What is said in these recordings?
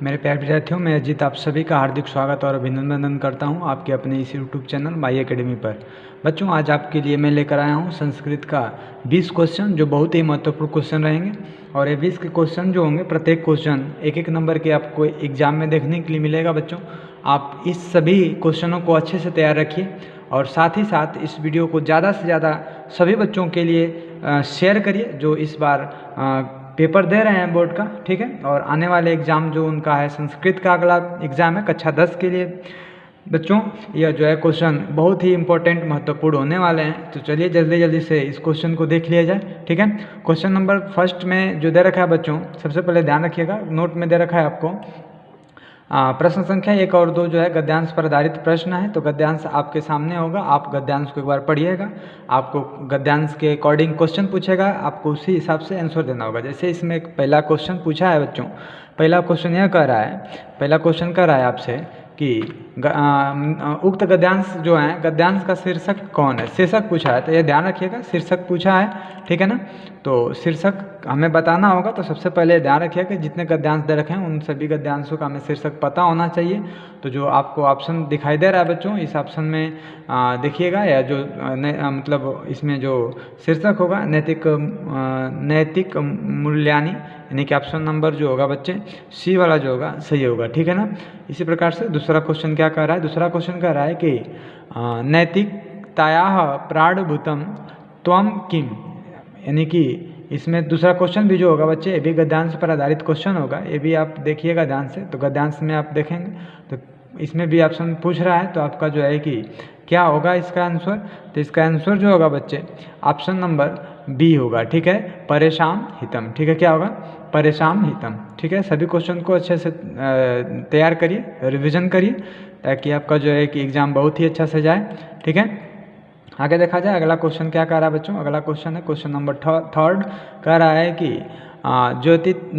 मेरे प्यारे विद्यार्थियों, मैं अजीत आप सभी का हार्दिक स्वागत और अभिनंदन करता हूं आपके अपने इस यूट्यूब चैनल माई एकेडमी पर। बच्चों, आज आपके लिए मैं लेकर आया हूं संस्कृत का 20 क्वेश्चन जो बहुत ही महत्वपूर्ण क्वेश्चन रहेंगे। और ये 20 के क्वेश्चन जो होंगे, प्रत्येक क्वेश्चन एक एक नंबर के आपको एग्जाम में देखने के लिए मिलेगा। बच्चों, आप इस सभी क्वेश्चनों को अच्छे से तैयार रखिए और साथ ही साथ इस वीडियो को ज़्यादा से ज़्यादा सभी बच्चों के लिए शेयर करिए जो इस बार पेपर दे रहे हैं बोर्ड का, ठीक है। और आने वाले एग्ज़ाम जो उनका है, संस्कृत का अगला एग्ज़ाम है कक्षा 10 के लिए। बच्चों, यह जो है क्वेश्चन बहुत ही इंपॉर्टेंट महत्वपूर्ण होने वाले हैं, तो चलिए जल्दी जल्दी से इस क्वेश्चन को देख लिया जाए, ठीक है। क्वेश्चन नंबर फर्स्ट में जो दे रखा है बच्चों, सबसे पहले ध्यान रखिएगा, नोट में दे रखा है आपको प्रश्न संख्या 1 और 2 जो है गद्यांश पर आधारित प्रश्न है। तो गद्यांश आपके सामने होगा, आप गद्यांश को एक बार पढ़िएगा। आपको गद्यांश के अकॉर्डिंग क्वेश्चन पूछेगा, आपको उसी हिसाब से आंसर देना होगा। जैसे इसमें एक पहला क्वेश्चन पूछा है बच्चों, पहला क्वेश्चन यह कह रहा है आपसे कि उक्त गद्यांश जो है, गद्यांश का शीर्षक कौन है, शीर्षक पूछा है। तो ये ध्यान रखिएगा, शीर्षक पूछा है, ठीक है ना। तो शीर्षक हमें बताना होगा, तो सबसे पहले ध्यान रखिएगा कि जितने गद्यांश दे रखे हैं उन सभी गद्यांशों का हमें शीर्षक पता होना चाहिए। तो जो आपको ऑप्शन दिखाई दे रहा है बच्चों, इस ऑप्शन में देखिएगा, या जो मतलब इसमें जो शीर्षक होगा नैतिक मूल्यानि, यानी कि ऑप्शन नंबर जो होगा बच्चे सी वाला जो होगा सही होगा, ठीक है ना। इसी प्रकार से दूसरा क्वेश्चन क्या कह रहा है, दूसरा क्वेश्चन कह रहा है कि नैतिकतायाः प्राणभूतम त्वम किम, यानी कि इसमें दूसरा क्वेश्चन भी जो होगा बच्चे, ये भी गद्यांश पर आधारित क्वेश्चन होगा। ये भी आप देखिएगा ध्यान से, तो गद्यांश में आप देखेंगे तो इसमें भी ऑप्शन पूछ रहा है, तो आपका जो है कि क्या होगा इसका आंसर। तो इसका आंसर जो होगा बच्चे ऑप्शन नंबर बी होगा, ठीक है, परेशान हितम, ठीक है। क्या होगा, परेशान हितम, ठीक है। सभी क्वेश्चन को अच्छे से तैयार करिए, रिविजन करिए, ताकि आपका जो है कि एग्ज़ाम बहुत ही अच्छा से जाए, ठीक है। आगे देखा जाए अगला क्वेश्चन क्या कह रहा है बच्चों। अगला क्वेश्चन है क्वेश्चन नंबर थर्ड, कह रहा है कि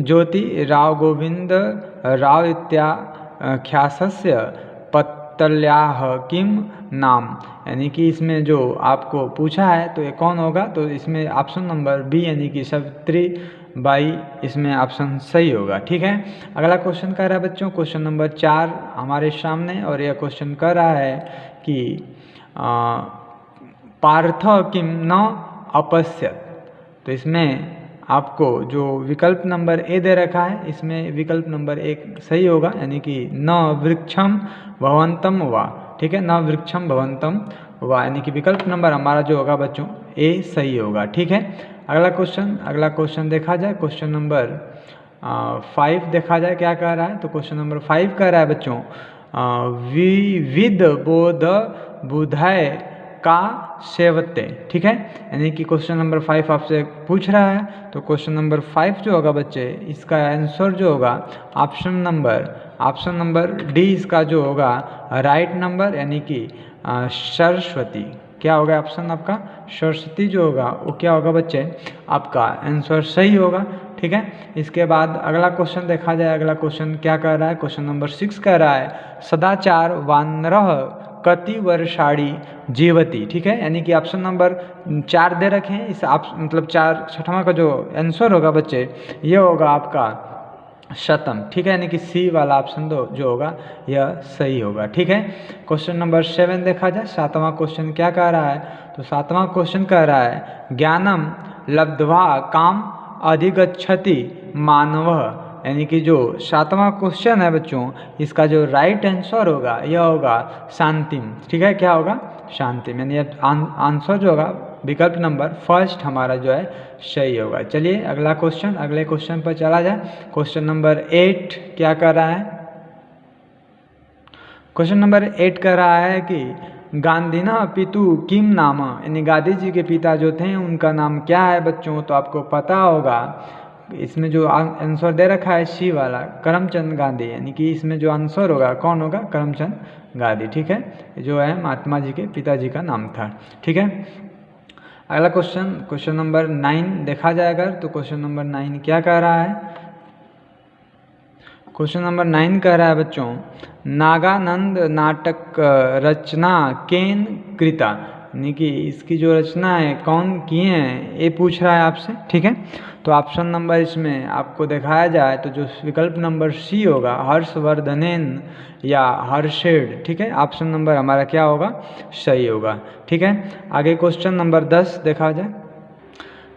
ज्योति राव गोविंद राव इत्याख्यास्य पत्तल्याः किम नाम, यानी कि इसमें जो आपको पूछा है तो ये कौन होगा। तो इसमें ऑप्शन नंबर बी, यानी कि सावित्री बाई, इसमें ऑप्शन सही होगा, ठीक है। अगला क्वेश्चन कह रहा है बच्चों, क्वेश्चन नंबर 4 हमारे सामने, और यह क्वेश्चन कह रहा है कि पार्थ किम न अपश्यत। तो इसमें आपको जो विकल्प नंबर ए दे रखा है, इसमें विकल्प नंबर 1 सही होगा, यानी कि न वृक्षम भवंतम वा, ठीक है, न वृक्षम भवंतम वा, यानी कि विकल्प नंबर हमारा जो होगा बच्चों ए सही होगा, ठीक है। अगला क्वेश्चन देखा जाए, क्वेश्चन नंबर 5 देखा जाए क्या कह रहा है। तो क्वेश्चन नंबर 5 कह रहा है बच्चों विविध बोध बुधाय का सेवते, ठीक है, यानी कि क्वेश्चन नंबर 5 आपसे पूछ रहा है। तो क्वेश्चन नंबर 5 जो होगा बच्चे, इसका आंसर जो होगा ऑप्शन नंबर डी, इसका जो होगा राइट नंबर, यानी कि सरस्वती। क्या होगा ऑप्शन आपका, सरस्वती जो होगा वो क्या होगा बच्चे, आपका आंसर सही होगा, ठीक है। इसके बाद अगला क्वेश्चन देखा जाए, अगला क्वेश्चन क्या कह रहा है, क्वेश्चन नंबर 6 कह रहा है सदाचार वानरः कति वर्षाणी जीवती, ठीक है, यानी कि ऑप्शन नंबर 4 दे रखे हैं। इस मतलब 6वां का जो आंसर होगा बच्चे, ये होगा आपका शतम, ठीक है, यानी कि सी वाला ऑप्शन जो होगा यह सही होगा, ठीक है। क्वेश्चन नंबर 7 देखा जाए, 7वां क्वेश्चन क्या कह रहा है। तो 7वां क्वेश्चन कह रहा है ज्ञानम लब्ध्वा काम अधिगच्छति मानवः, यानी कि जो 7वां क्वेश्चन है बच्चों, इसका जो राइट आंसर होगा यह होगा शांतिम, ठीक है। क्या होगा, शांतिम, यानी आंसर जो होगा विकल्प नंबर फर्स्ट हमारा जो है सही होगा। चलिए अगले क्वेश्चन पर चला जाए। क्वेश्चन नंबर 8 क्या कर रहा है, क्वेश्चन नंबर 8 कह रहा है कि गांधीना पितु किम नाम, यानी गांधी जी के पिता जो थे उनका नाम क्या है बच्चों। तो आपको पता होगा, इसमें जो आंसर दे रखा है सी वाला, करमचंद गांधी, यानी कि इसमें जो आंसर होगा कौन होगा, करमचंद गांधी, ठीक है, जो है महात्मा जी के पिताजी का नाम था, ठीक है। अगला क्वेश्चन नंबर 9 देखा जाए अगर, तो क्वेश्चन नंबर 9 क्या कह रहा है। क्वेश्चन नंबर 9 कह रहा है बच्चों नागानंद नाटक रचना केन कृता, यानी कि इसकी जो रचना है कौन किए हैं ये पूछ रहा है आपसे, ठीक है। तो ऑप्शन नंबर इसमें आपको दिखाया जाए तो जो विकल्प नंबर सी होगा हर्षवर्धनेन या हर्षेड, ठीक है। ऑप्शन नंबर हमारा क्या होगा, सही होगा, ठीक है। आगे क्वेश्चन नंबर 10 देखा जाए।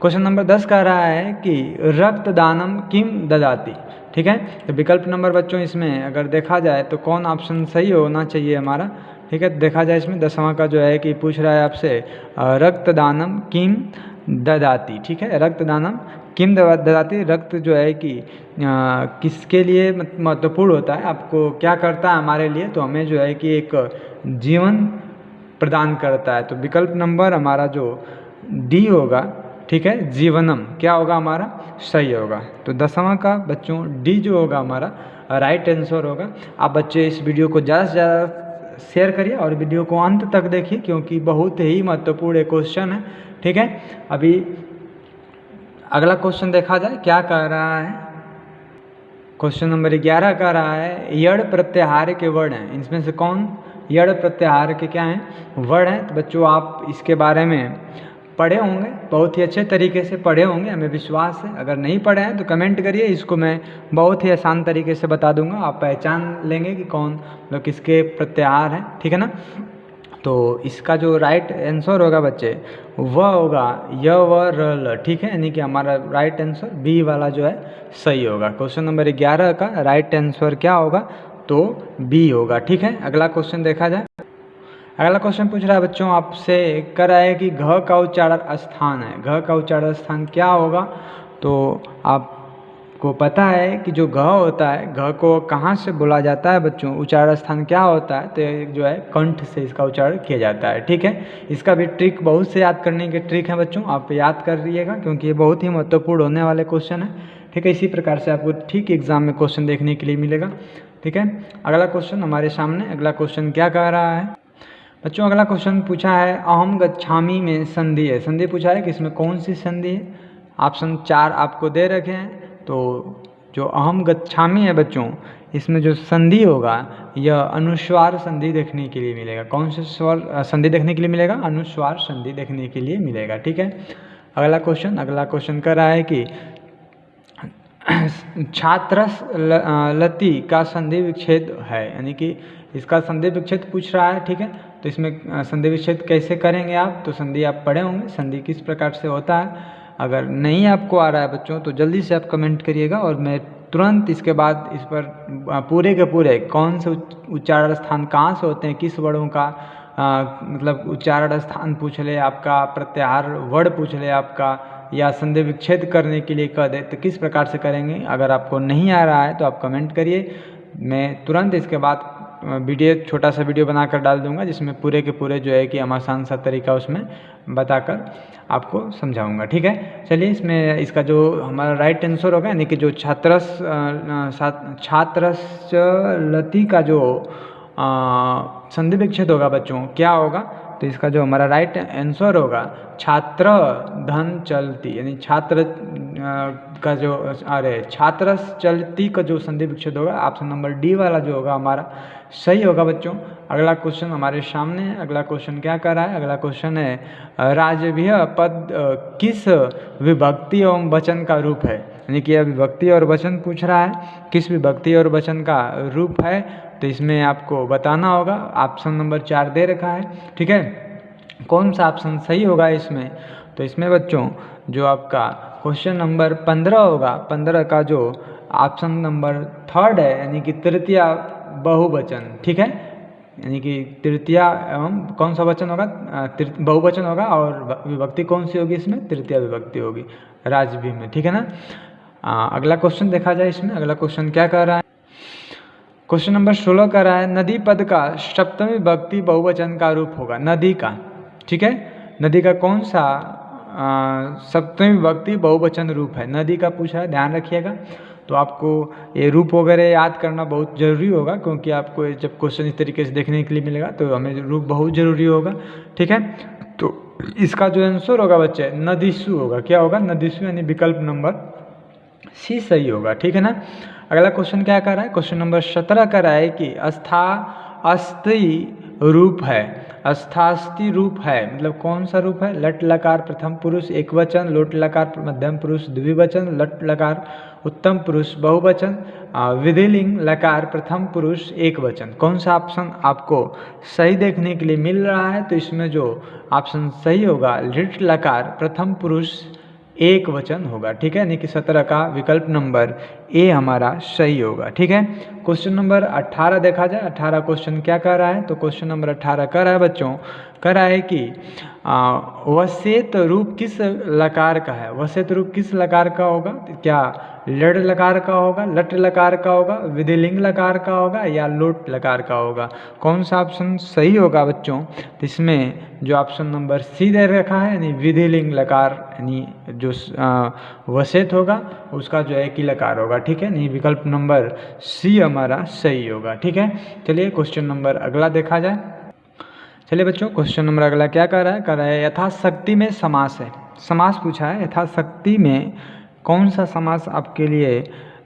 क्वेश्चन नंबर 10 कह रहा है कि रक्तदानम किम ददाति, ठीक है। तो विकल्प नंबर बच्चों इसमें अगर देखा जाए तो कौन ऑप्शन सही होना चाहिए हमारा, ठीक है। देखा जाए इसमें 10वां का जो है कि पूछ रहा है आपसे रक्तदानम किम ददाति, ठीक है। रक्तदानम किम ददाति, रक्त जो है कि किसके लिए महत्वपूर्ण होता है, आपको क्या करता है हमारे लिए, तो हमें जो है कि एक जीवन प्रदान करता है। तो विकल्प नंबर हमारा जो डी होगा, ठीक है, जीवनम, क्या होगा हमारा, सही होगा। तो 10वां का बच्चों डी जो होगा हमारा राइट आंसर होगा। आप बच्चे इस वीडियो को ज़्यादा से ज़्यादा शेयर करिए और वीडियो को अंत तक देखिए क्योंकि बहुत ही महत्वपूर्ण क्वेश्चन है, ठीक है। अभी अगला क्वेश्चन देखा जाए क्या कह रहा है। क्वेश्चन नंबर 11 कह रहा है यड़ प्रत्याहार के वर्ण हैं, इसमें से कौन यड़ प्रत्याहार के क्या हैं, वर्ण हैं। तो बच्चों आप इसके बारे में पढ़े होंगे, बहुत ही अच्छे तरीके से पढ़े होंगे, हमें विश्वास है। अगर नहीं पढ़े हैं तो कमेंट करिए, इसको मैं बहुत ही आसान तरीके से बता दूंगा, आप पहचान लेंगे कि कौन मतलब किसके प्रत्याहार हैं, ठीक है ना। तो इसका जो राइट आंसर होगा बच्चे वह होगा य व र ल, ठीक है। यानी कि हमारा राइट आंसर बी वाला जो है सही होगा। क्वेश्चन नंबर 11 का राइट आंसर क्या होगा, तो बी होगा, ठीक है। अगला क्वेश्चन देखा जाए। अगला क्वेश्चन पूछ रहा है बच्चों आपसे, कह रहा है कि घ का उच्चारण स्थान है, घ का उच्चारण स्थान क्या होगा। तो आपको पता है कि जो घ होता है, घ को कहाँ से बोला जाता है बच्चों, उच्चारण स्थान क्या होता है, तो जो है कंठ से इसका उच्चारण किया जाता है, ठीक है। इसका भी ट्रिक, बहुत से याद करने के ट्रिक है बच्चों, आप याद कर रहिएगा क्योंकि ये बहुत ही महत्वपूर्ण होने वाले क्वेश्चन है, ठीक है। इसी प्रकार से आपको ठीक एग्जाम में क्वेश्चन देखने के लिए मिलेगा, ठीक है। अगला क्वेश्चन हमारे सामने, अगला क्वेश्चन क्या कह रहा है बच्चों। अगला क्वेश्चन पूछा है अहम गच्छामी में संधि है, संधि पूछा है कि इसमें कौन सी संधि है। ऑप्शन 4 आपको दे रखे हैं। तो जो अहम गच्छामी है बच्चों, इसमें जो संधि होगा यह अनुस्वार संधि देखने के लिए मिलेगा। कौन से स्वर संधि देखने के लिए मिलेगा, अनुस्वार संधि देखने के लिए मिलेगा, ठीक है। अगला क्वेश्चन कर रहा है कि छात्रस लति का संधि विच्छेद है, यानी कि इसका संधि विच्छेद पूछ रहा है, ठीक है। तो इसमें संधि विच्छेद कैसे करेंगे आप, तो संधि आप पढ़े होंगे, संधि किस प्रकार से होता है। अगर नहीं आपको आ रहा है बच्चों तो जल्दी से आप कमेंट करिएगा और मैं तुरंत इसके बाद इस पर पूरे के पूरे कौन से उच्चारण स्थान कहाँ से होते हैं, किस वर्णों का मतलब उच्चारण स्थान पूछ ले आपका, प्रत्याहार वर्ण पूछ ले आपका, या संधि विच्छेद करने के लिए कह दे तो किस प्रकार से करेंगे। अगर आपको नहीं आ रहा है तो आप कमेंट करिए, मैं तुरंत इसके बाद वीडियो छोटा सा वीडियो बनाकर डाल दूंगा जिसमें पूरे के पूरे जो है कि हम आसान सा तरीका उसमें बताकर आपको समझाऊंगा, ठीक है। चलिए इसमें इसका जो हमारा राइट आंसर होगा यानी कि जो छात्रस लति का जो संधि विच्छेद होगा बच्चों क्या होगा, तो इसका जो हमारा राइट आंसर होगा छात्र धन चलती, यानी छात्र का जो छात्रस चलती का जो संधि विच्छेद होगा ऑप्शन नंबर डी वाला जो होगा हमारा सही होगा बच्चों। अगला क्वेश्चन हमारे सामने है। अगला क्वेश्चन क्या कर रहा है, अगला क्वेश्चन है राजवीय पद किस विभक्ति एवं वचन का रूप है, यानी कि विभक्ति और वचन पूछ रहा है, किस विभक्ति और वचन का रूप है। तो इसमें आपको बताना होगा, ऑप्शन नंबर 4 दे रखा है, ठीक है। कौन सा ऑप्शन सही होगा इसमें, तो इसमें बच्चों जो आपका क्वेश्चन नंबर 15 होगा, 15 का जो ऑप्शन नंबर 3 है यानी कि तृतीया बहुवचन, ठीक है। यानी कि तृतीया एवं कौन सा वचन होगा, बहुवचन होगा और विभक्ति कौन सी होगी इसमें, तृतीया विभक्ति होगी राजवी में, ठीक है ना। अगला क्वेश्चन देखा जाए इसमें। अगला क्वेश्चन क्या कह रहा है, क्वेश्चन नंबर 16 कह रहा है नदी पद का सप्तमी विभक्ति बहुवचन का रूप होगा, नदी का, ठीक है। नदी का कौन सा सप्तमी विभक्ति बहुवचन रूप है, नदी का पूछा है, ध्यान रखिएगा। तो आपको ये रूप वगैरह याद करना बहुत ज़रूरी होगा क्योंकि आपको जब क्वेश्चन इस तरीके से देखने के लिए मिलेगा तो हमें रूप बहुत ज़रूरी होगा, ठीक है। तो इसका जो आंसर होगा बच्चे नदीसु होगा, क्या होगा, नदीसु, यानी विकल्प नंबर सी सही होगा, ठीक है ना। अगला क्वेश्चन क्या कर रहा है, क्वेश्चन नंबर 17 कर रहा है कि अस्था अस्थि रूप है, अस्थास्ति रूप है, मतलब कौन सा रूप है? लट लकार प्रथम पुरुष एक वचन, लोट लकार मध्यम पुरुष द्विवचन, लट लकार उत्तम पुरुष बहुवचन, विधिलिंग लकार प्रथम पुरुष एक वचन। कौन सा ऑप्शन आपको सही देखने के लिए मिल रहा है? तो इसमें जो ऑप्शन सही होगा लिट लकार प्रथम पुरुष एक वचन होगा, ठीक है, यानी कि 17 का विकल्प नंबर ए हमारा सही होगा, ठीक है। क्वेश्चन नंबर 18 देखा जाए, 18 क्वेश्चन क्या कह रहा है? तो क्वेश्चन नंबर 18 कह रहा है बच्चों, कह रहा है कि वसेत रूप किस लकार का है? वसेत रूप किस लकार का होगा? क्या लड़ लकार का होगा, लट लकार का होगा, विधिलिंग लकार का होगा या लोट लकार का होगा? कौन सा ऑप्शन सही होगा बच्चों? तो इसमें जो ऑप्शन नंबर सी दे रखा है यानी विधिलिंग लकार, यानी जो वसेत होगा उसका जो है कि लकार होगा, ठीक है, नहीं विकल्प नंबर सी हमारा सही होगा, ठीक है। चलिए क्वेश्चन नंबर अगला देखा जाए। चलिए बच्चों क्वेश्चन नंबर अगला क्या कर रहा है? कर रहा है यथाशक्ति में समास है। समास पूछा है, यथाशक्ति में कौन सा समास आपके लिए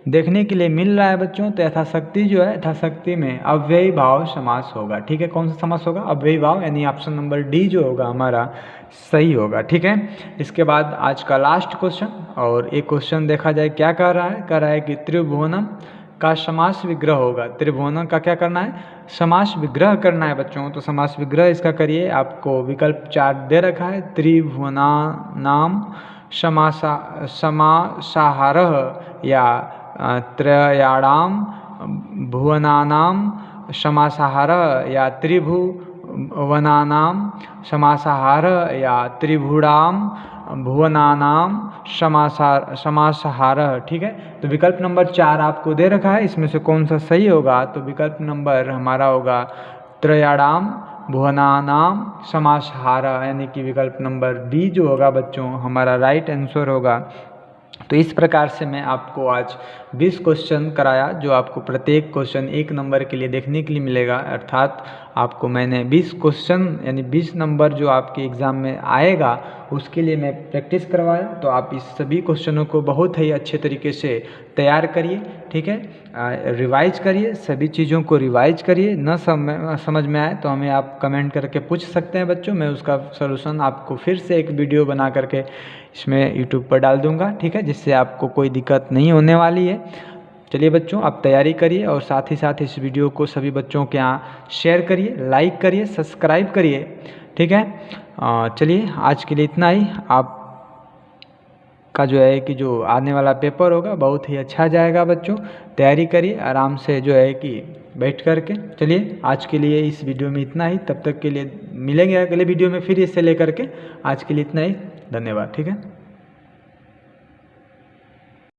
देखने के लिए मिल रहा है बच्चों? तो यथाशक्ति जो है, यथाशक्ति में अव्ययी भाव समास होगा, ठीक है। कौन सा समास होगा? अव्ययी भाव, यानी ऑप्शन नंबर डी जो होगा हमारा सही होगा, ठीक है। इसके बाद आज का लास्ट क्वेश्चन, और एक क्वेश्चन देखा जाए क्या कर रहा है? कर रहा है कि त्रिभुवनम का समास विग्रह होगा। त्रिभुवनम का क्या करना है? समास विग्रह करना है बच्चों। तो समास विग्रह इसका करिए, आपको विकल्प 4 दे रखा है। त्रिभुवनानाम समासाहारः या त्रयाणाम भुवनानाम समासाहारः या त्रिभुवनानाम समासाहारः या त्रिभुडाम भुवनानाम समासाहारः, ठीक है। तो विकल्प नंबर 4 आपको दे रखा है, इसमें से कौन सा सही होगा? तो विकल्प नंबर हमारा होगा त्रयाणाम भुवनानाम समासाहारः, यानी कि विकल्प नंबर बी जो होगा बच्चों हमारा राइट आंसर होगा। तो इस प्रकार से मैं आपको आज 20 क्वेश्चन कराया, जो आपको प्रत्येक क्वेश्चन 1 नंबर के लिए देखने के लिए मिलेगा, अर्थात आपको मैंने 20 क्वेश्चन यानी 20 नंबर जो आपके एग्ज़ाम में आएगा उसके लिए मैं प्रैक्टिस करवाया। तो आप इस सभी क्वेश्चनों को बहुत ही अच्छे तरीके से तैयार करिए, ठीक है, रिवाइज करिए, सभी चीज़ों को रिवाइज करिए। न समझ में आए तो हमें आप कमेंट करके पूछ सकते हैं बच्चों, मैं उसका सलूशन आपको फिर से एक वीडियो बना करके इसमें यूट्यूब पर डाल दूंगा, ठीक है, जिससे आपको कोई दिक्कत नहीं होने वाली है। चलिए बच्चों आप तैयारी करिए और साथ ही साथ इस वीडियो को सभी बच्चों के यहाँ शेयर करिए, लाइक करिए, सब्सक्राइब करिए, ठीक है। चलिए आज के लिए इतना ही। आप का जो है कि जो आने वाला पेपर होगा बहुत ही अच्छा जाएगा बच्चों, तैयारी करिए आराम से जो है कि बैठ करके। चलिए आज के लिए इस वीडियो में इतना ही, तब तक के लिए मिलेंगे अगले वीडियो में फिर इससे लेकर के। आज के लिए इतना ही, धन्यवाद, ठीक है।